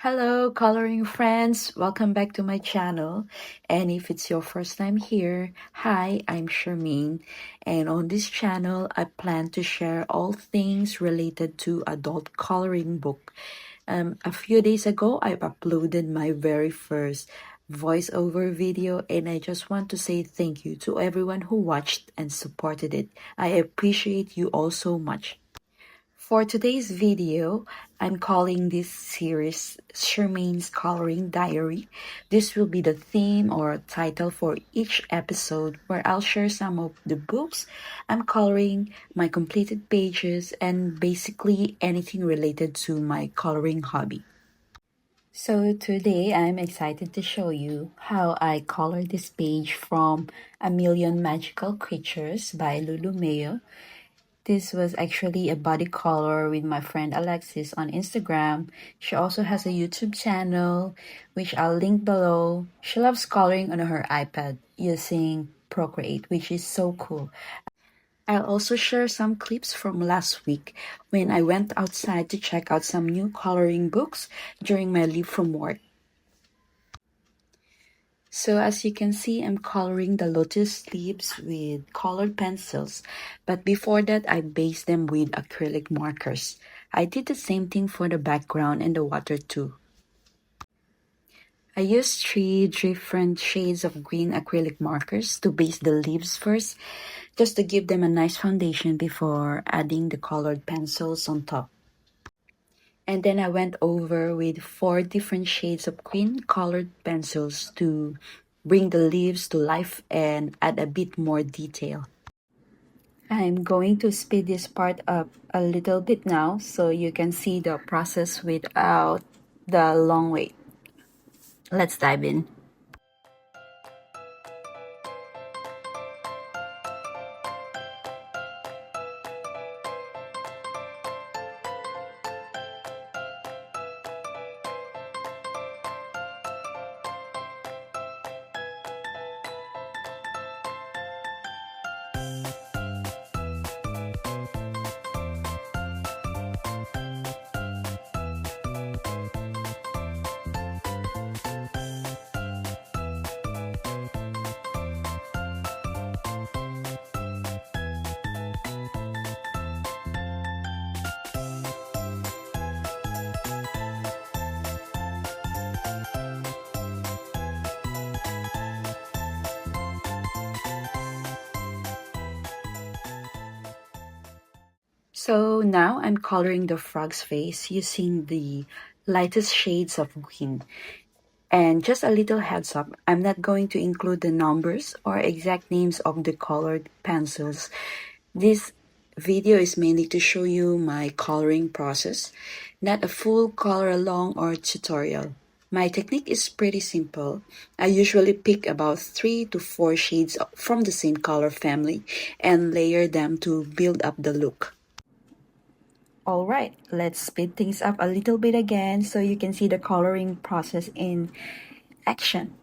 Hello, coloring friends. Welcome back to my channel. And if it's your first time here, hi, I'm Shermein. And on this channel, I plan to share all things related to adult coloring book. A few days ago, I've uploaded my very first voiceover video, and I just want to say thank you to everyone who watched and supported it. I appreciate you all so much. For today's video, I'm calling this series Shermein's Coloring Diary. This will be the theme or title for each episode where I'll share some of the books I'm coloring, my completed pages, and basically anything related to my coloring hobby. So today I'm excited to show you how I color this page from A Million Magical Creatures by Lulu Mayo. This was actually a body color with my friend Alexis on Instagram. She also has a YouTube channel, which I'll link below. She loves coloring on her iPad using Procreate, which is so cool. I'll also share some clips from last week when I went outside to check out some new coloring books during my leave from work. So as you can see, I'm coloring the lotus leaves with colored pencils, but before that, I based them with acrylic markers. I did the same thing for the background and the water too. I used 3 different shades of green acrylic markers to base the leaves first, just to give them a nice foundation before adding the colored pencils on top. And then I went over with 4 different shades of green colored pencils to bring the leaves to life and add a bit more detail. I'm going to speed this part up a little bit now so you can see the process without the long wait. Let's dive in. So now I'm coloring the frog's face using the lightest shades of green. And just a little heads up, I'm not going to include the numbers or exact names of the colored pencils. This video is mainly to show you my coloring process, not a full color along or tutorial. My technique is pretty simple. I usually pick about 3 to 4 shades from the same color family and layer them to build up the look. Alright, let's speed things up a little bit again so you can see the coloring process in action.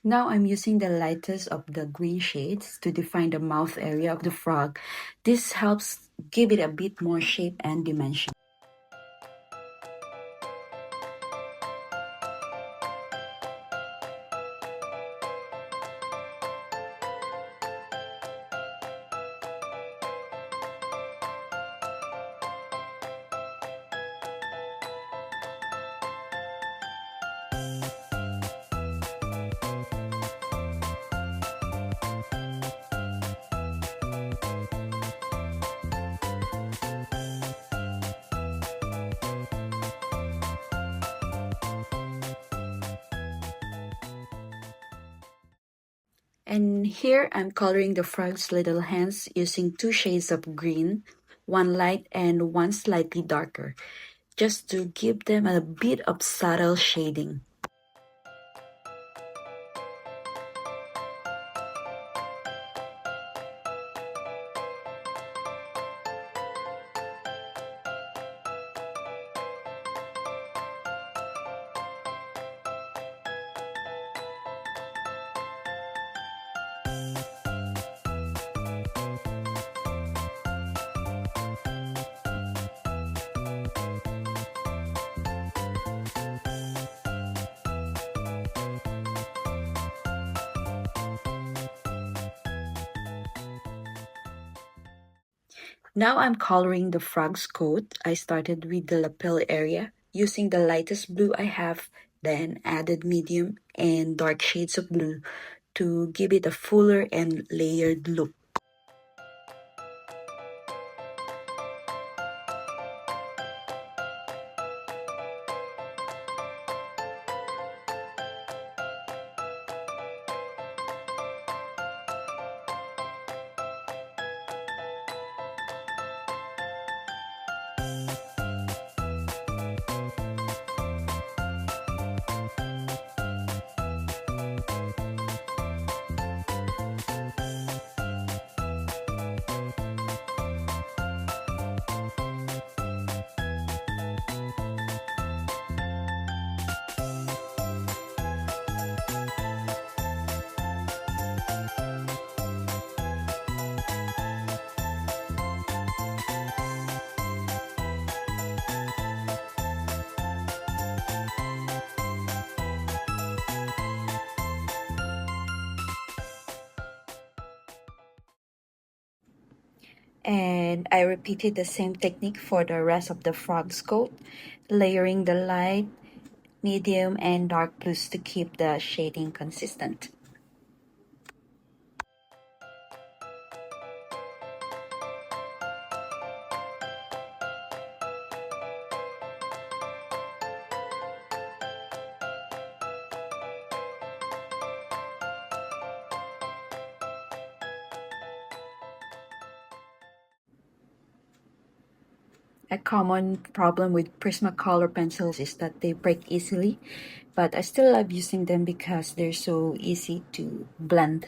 Now I'm using the lightest of the green shades to define the mouth area of the frog. This helps give it a bit more shape and dimension. And here I'm coloring the frog's little hands using two shades of green, one light and one slightly darker, just to give them a bit of subtle shading. Now I'm coloring the frog's coat. I started with the lapel area using the lightest blue I have, then added medium and dark shades of blue to give it a fuller and layered look. And I repeated the same technique for the rest of the frog's coat, layering the light, medium, and dark blues to keep the shading consistent. A common problem with Prismacolor pencils is that they break easily, but I still love using them because they're so easy to blend.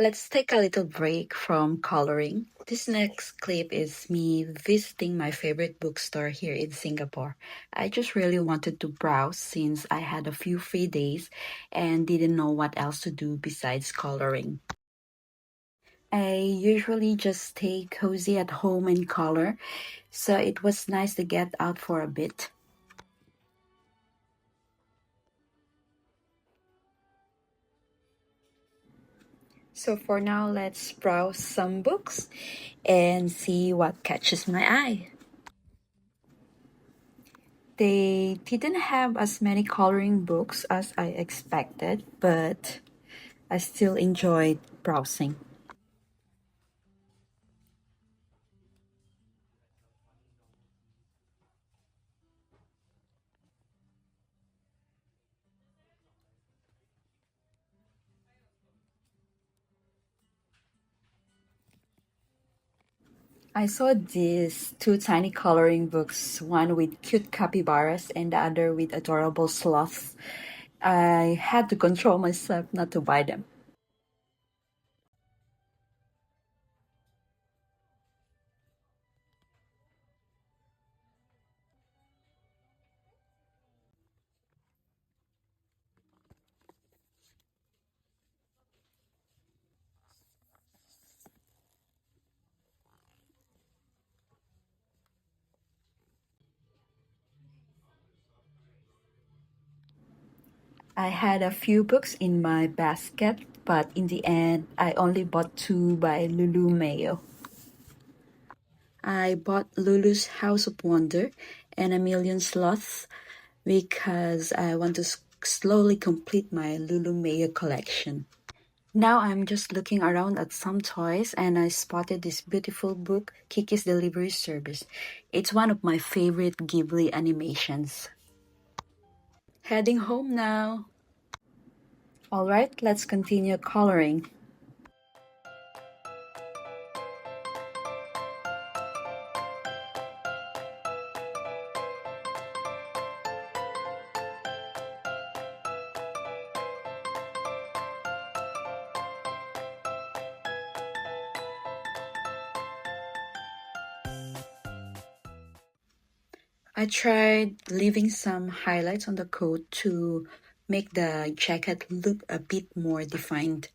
Let's take a little break from coloring This next clip is me visiting my favorite bookstore here in Singapore. I just really wanted to browse since I had a few free days and didn't know what else to do besides coloring. I usually just stay cozy at home and color, so it was nice to get out for a bit. So for now, let's browse some books and see what catches my eye. They didn't have as many coloring books as I expected, but I still enjoyed browsing. I saw these two tiny coloring books, one with cute capybaras and the other with adorable sloths. I had to control myself not to buy them. I had a few books in my basket, but in the end, I only bought two by Lulu Mayo. I bought Lulu's House of Wonder and A Million Sloths because I want to slowly complete my Lulu Mayo collection. Now I'm just looking around at some toys and I spotted this beautiful book, Kiki's Delivery Service. It's one of my favorite Ghibli animations. Heading home now. Alright, let's continue coloring. I tried leaving some highlights on the coat to make the jacket look a bit more defined.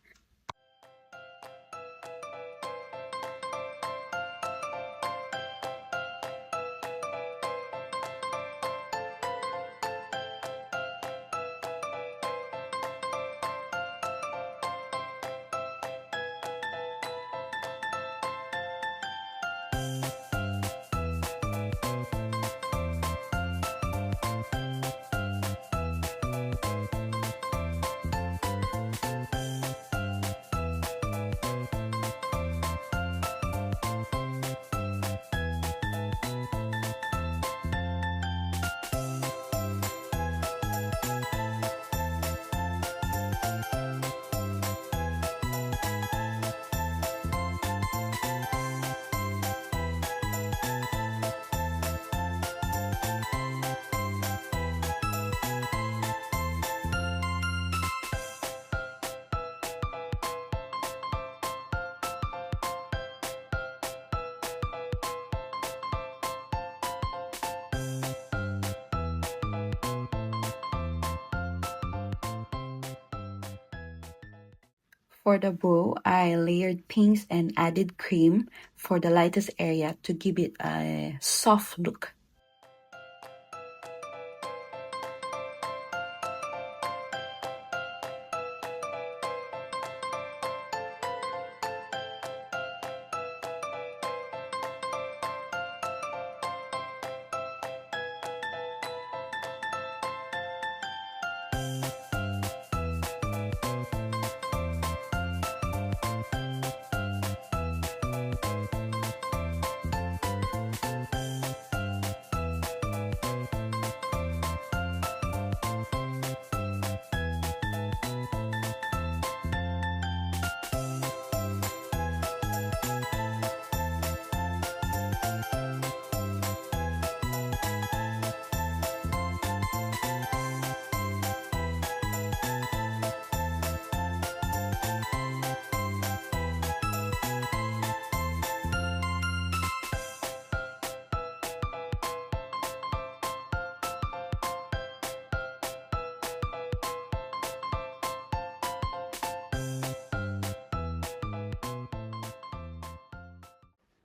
For the bow, I layered pinks and added cream for the lightest area to give it a soft look.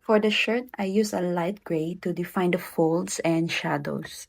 For the shirt, I use a light gray to define the folds and shadows.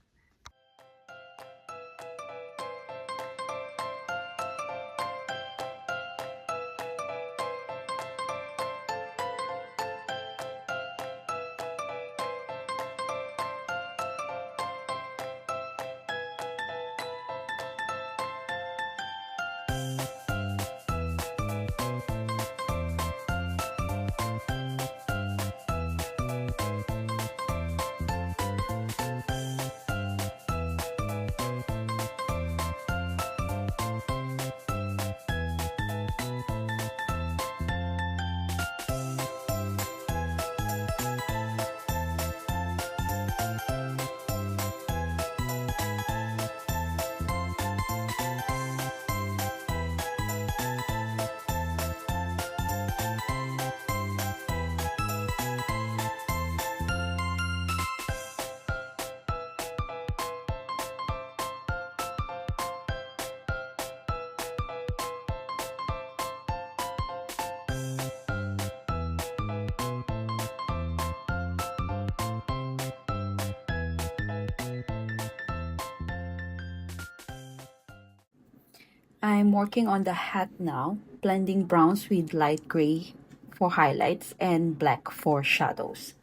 I'm working on the hat now, blending browns with light gray for highlights and black for shadows.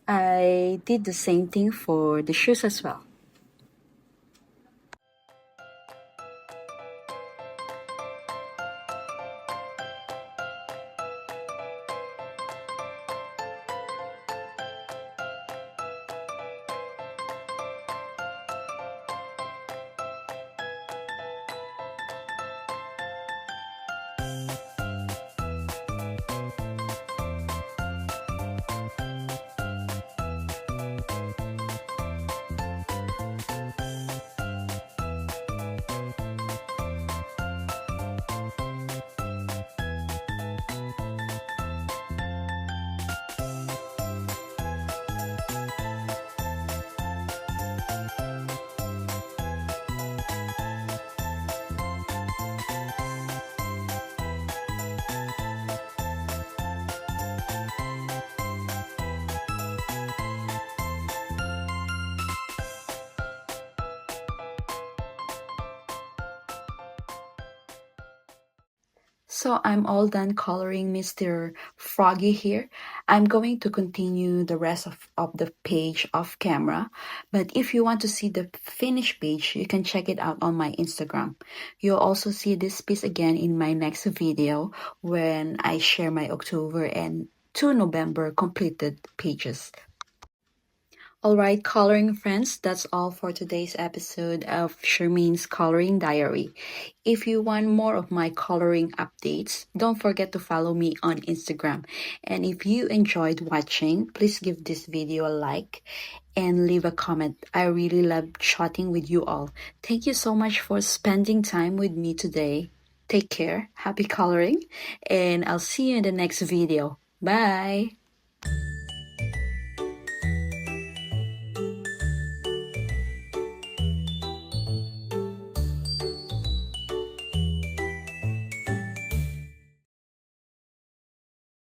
I did the same thing for the shoes as well. So I'm all done coloring Mr. Froggy here. I'm going to continue the rest of the page off camera. But if you want to see the finished page, you can check it out on my Instagram. You'll also see this piece again in my next video when I share my October and 2 November completed pages. Alright, coloring friends, that's all for today's episode of Shermein's Coloring Diary. If you want more of my coloring updates, don't forget to follow me on Instagram. And if you enjoyed watching, please give this video a like and leave a comment. I really love chatting with you all. Thank you so much for spending time with me today. Take care, happy coloring, and I'll see you in the next video. Bye!